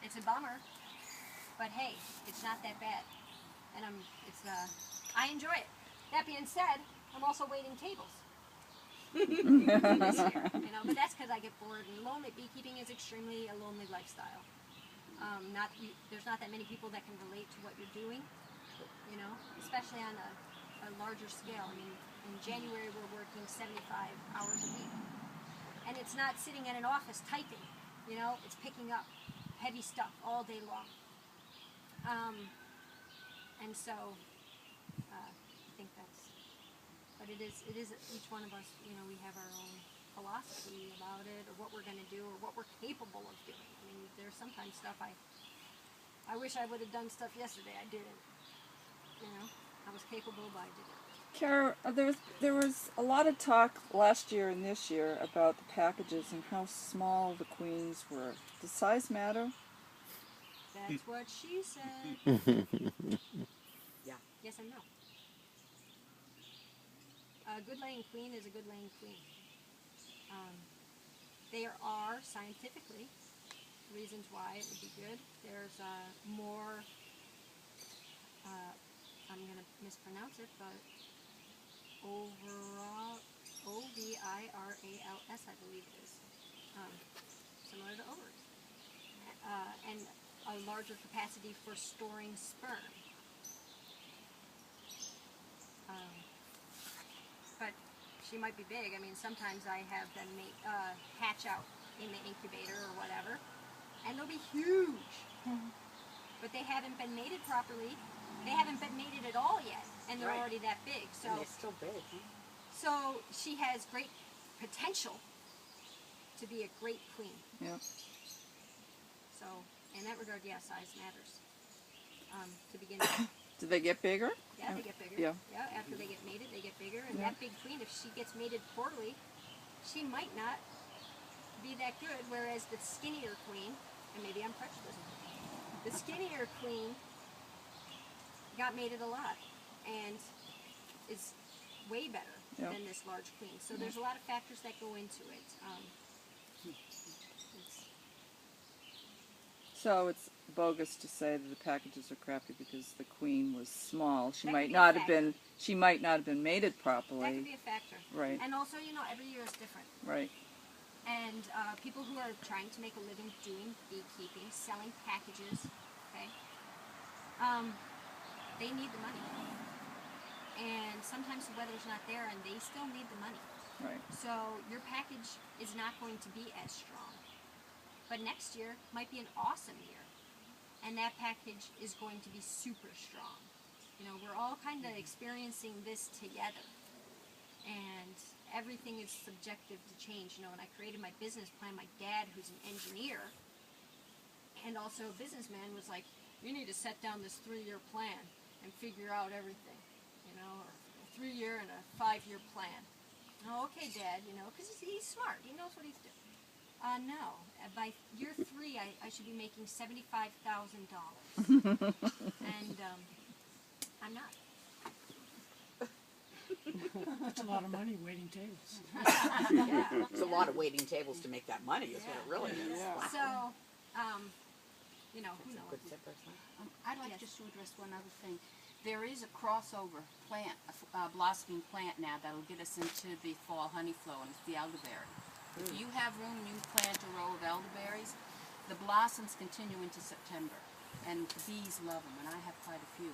It's a bummer, but hey, it's not that bad, and I enjoy it. That being said, I'm also waiting tables this year, you know, but that's because I get bored and lonely. Beekeeping is extremely a lonely lifestyle. There's not that many people that can relate to what you're doing, you know, especially on a larger scale. I mean, in January we're working 75 hours a week, and it's not sitting in an office typing, you know, it's picking up heavy stuff all day long. And so I think that's, but it is each one of us, you know, we have our own philosophy about it, or what we're going to do, or what we're capable of doing. I mean, there's sometimes stuff I wish I would have done stuff yesterday. I didn't. You know, I was capable, but I didn't. Kara, there was a lot of talk last year and this year about the packages and how small the queens were. Does size matter? That's what she said. Yeah. Yes and no. A good laying queen is a good laying queen. There are scientifically reasons why it would be good. There's more, I'm going to mispronounce it, but ovirals, I believe it is, similar to ovaries, and a larger capacity for storing sperm. But she might be big. I mean, sometimes I have them hatch out in the incubator or whatever, and they'll be huge. But they haven't been mated properly. They haven't been mated at all yet, and they're already that big. So And they're still big. Huh? So she has great potential to be a great queen. Yeah. So in that regard, yeah, size matters. To begin with. Do they get bigger? Yeah, they get bigger. Yeah. Yeah, after they get mated, they get bigger. And that big queen, if she gets mated poorly, she might not be that good. Whereas the skinnier queen, and maybe I'm prejudiced, the skinnier queen got mated a lot and is way better than this large queen. So there's a lot of factors that go into it. So it's bogus to say that the packages are crappy because the queen was small. She That might could be not a have been. She might not have been mated That properly. could be a factor. Right. And also, you know, every year is different. Right. And people who are trying to make a living doing beekeeping, selling packages, okay, they need the money. And sometimes the weather's not there and they still need the money. Right. So your package is not going to be as strong. But next year might be an awesome year. And that package is going to be super strong. You know, we're all kind of experiencing this together. And everything is subjective to change. You know, when I created my business plan, my dad, who's an engineer and also a businessman, was like, you need to set down this 3-year plan and figure out everything, you know, or a 3-year and a 5-year plan. Oh, okay, Dad, you know, because he's smart. He knows what he's doing. No, by year 3, I should be making $75,000. And I'm not. That's a lot of money waiting tables. Yeah. It's a lot of waiting tables to make that money is what it really is. Yeah. Wow. So, you know, who That's a knows? good tip, isn't it? I'd like Yes. just to address one other thing. There is a crossover plant, a blossoming plant now that'll get us into the fall honey flow, and it's the elderberry. If you have room and you plant a row of elderberries, the blossoms continue into September, and the bees love them, and I have quite a few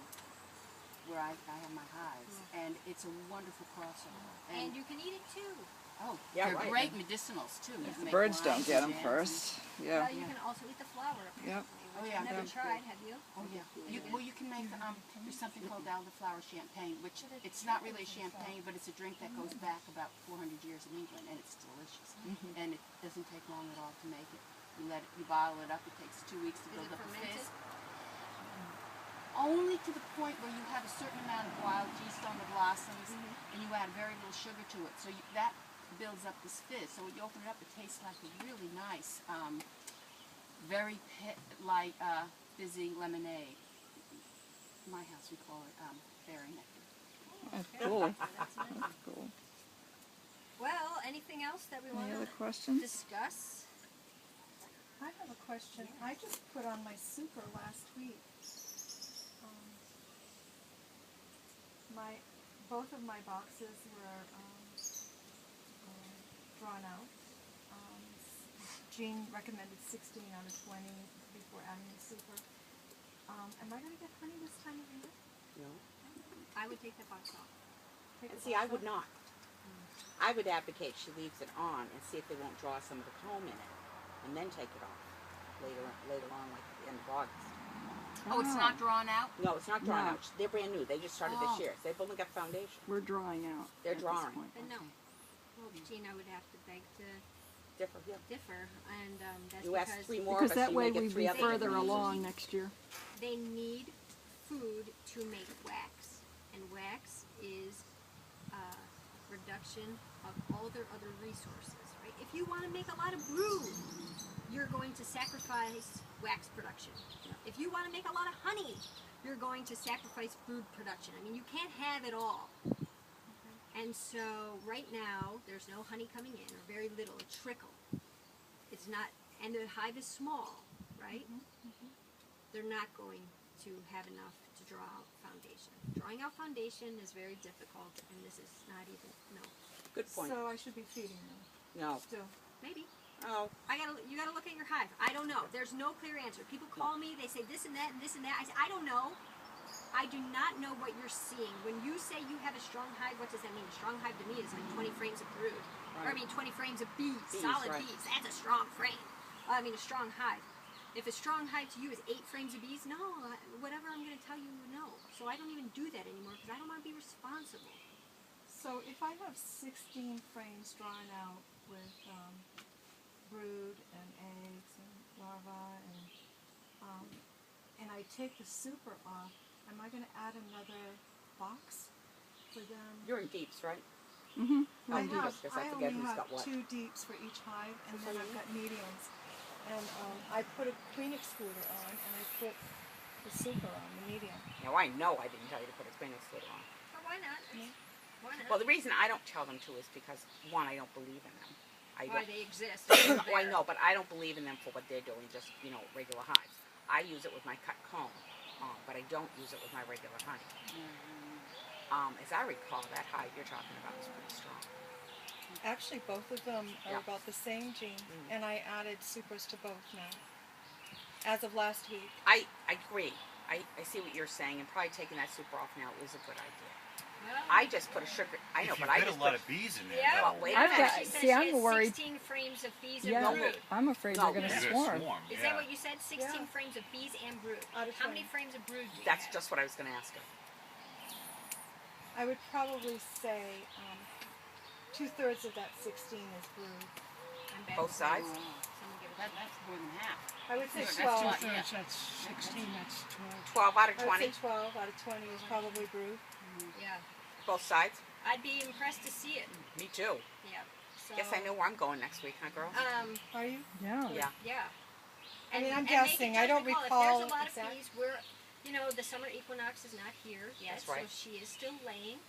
where I have my hives, and it's a wonderful crossover. And you can eat it too. Oh, Yeah, they're right. great medicinals too. You If can the make birds don't wines get and them jams first. Yeah. Well, you can also eat the flower, apparently, Oh, which yeah. I've never Yeah. tried. Have you? Oh yeah. You can make there's something called elderflower champagne, which it's not really champagne, but it's a drink that goes back about 400 years in England, and it's delicious. And it doesn't take long at all to make it. You bottle it up. It takes 2 weeks to Is build it up a fermented? fizz. Only to the point where you have a certain amount of wild yeast on the blossoms, and you add very little sugar to it. So that builds up this fizz. So when you open it up, it tastes like a really nice, very light, fizzy lemonade. In my house, we call it fairy nectar. Oh, cool. That's nice. Cool. Well, anything else that we want Any other to questions? discuss? I have a question. I just put on my super last week. Both of my boxes were drawn out. Jean recommended 16 out of 20 before adding the super. Am I going to get honey this time of year? No. I would take that box off. Take And the see, I box would off? not. I would advocate she leaves it on and see if they won't draw some of the comb in it, and then take it off later on, like at the end of August. Oh, it's not drawn out? No, it's not drawn No. out. They're brand new. They just started Oh. this year. They've only got foundation. We're drawing out. They're at this drawing. point. Then no. Well, Jean, I would have to beg to Differ, yeah. differ, and that's You ask because three more Because of us, that you way may get we'd three be other further different along next year. they need food to make wax, and wax is a reduction of all their other resources, right? If you want to make a lot of brood, you're going to sacrifice wax production. If you want to make a lot of honey, you're going to sacrifice brood production. I mean, you can't have it all. And so right now, there's no honey coming in, or very little, a trickle. It's not, and the hive is small, right? They're not going to have enough to draw out foundation. Drawing out foundation is very difficult, and this is not even, no, Good point. So I should be feeding them No. still. maybe. Oh, You gotta look at your hive. I don't know. There's no clear answer. People call me, they say this and that and this and that. I say, I don't know. I do not know what you're seeing. When you say you have a strong hive, what does that mean? A strong hive to me is like 20 frames of brood. Or I mean 20 frames of bees, solid right. bees. That's a strong frame. I mean a strong hive. If a strong hive to you is 8 frames of bees, no, whatever I'm going to tell you, no. So I don't even do that anymore because I don't want to be responsible. So if I have 16 frames drawn out with brood and eggs and larvae and I take the super off, am I going to add another box for them? you're in deeps, right? Mm-hmm. Oh, I deeps, because I forget only who's have got what. 2 deeps for each hive, and then I've got mediums. And I put a queen excluder on, and I put the super on, the medium. Now, I know I didn't tell you to put a spring excluder on. But why not? Why not? Well, the reason I don't tell them to is because, one, I don't believe in them. I Why don't. they exist. Oh, I know, but I don't believe in them for what they're doing, just, regular hives. I use it with my cut comb, but I don't use it with my regular honey. As I recall, that hive you're talking about is pretty strong. Actually, both of them are Yeah. about the same gene, and I added supers to both now, as of last week. I agree. I see what you're saying, and probably taking that super off now is a good idea. Well, I just put a sugar. I know, If but you I get just a lot put. of bees in there, yeah, though, wait a I've minute. got- she said see, she I'm has worried. 16 frames of bees Yeah, and brood. I'm afraid No, they're going you're to gonna swarm. Is that what you said? 16 frames of bees and brood. Out of How many 20. frames of brood do you That's have? just what I was going to ask her. I would probably say 2/3 of that 16 is brood. I'm bad Both with sides? numbers. Someone give it That's more than half. I would say That's 12. not- Two-thirds, that's 16, that's 12. 12 out of I would say 20, 12 out of 20 is probably brood. Yeah. both sides. I'd be impressed to see it. Me too. Yeah. So, Guess I know where I'm going next week, huh, girls? Are you? Yeah. Yeah. Yeah. I mean, I'm and make a guessing. I don't judgment recall If there's a lot exact- of bees, the summer equinox is not here yet, That's right. so she is still laying.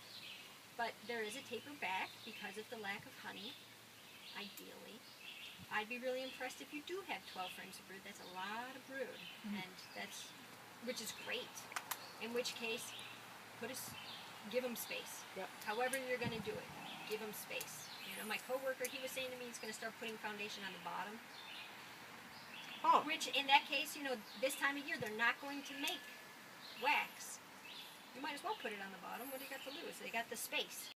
But there is a taper back because of the lack of honey, ideally. I'd be really impressed if you do have 12 frames of brood. That's a lot of brood, and which is great. In which case, give them space. Yep. However you're going to do it, give them space. My coworker, he was saying to me he's going to start putting foundation on the bottom. Oh. Which, in that case, this time of year, they're not going to make wax. You might as well put it on the bottom. What do you got to lose? They got the space.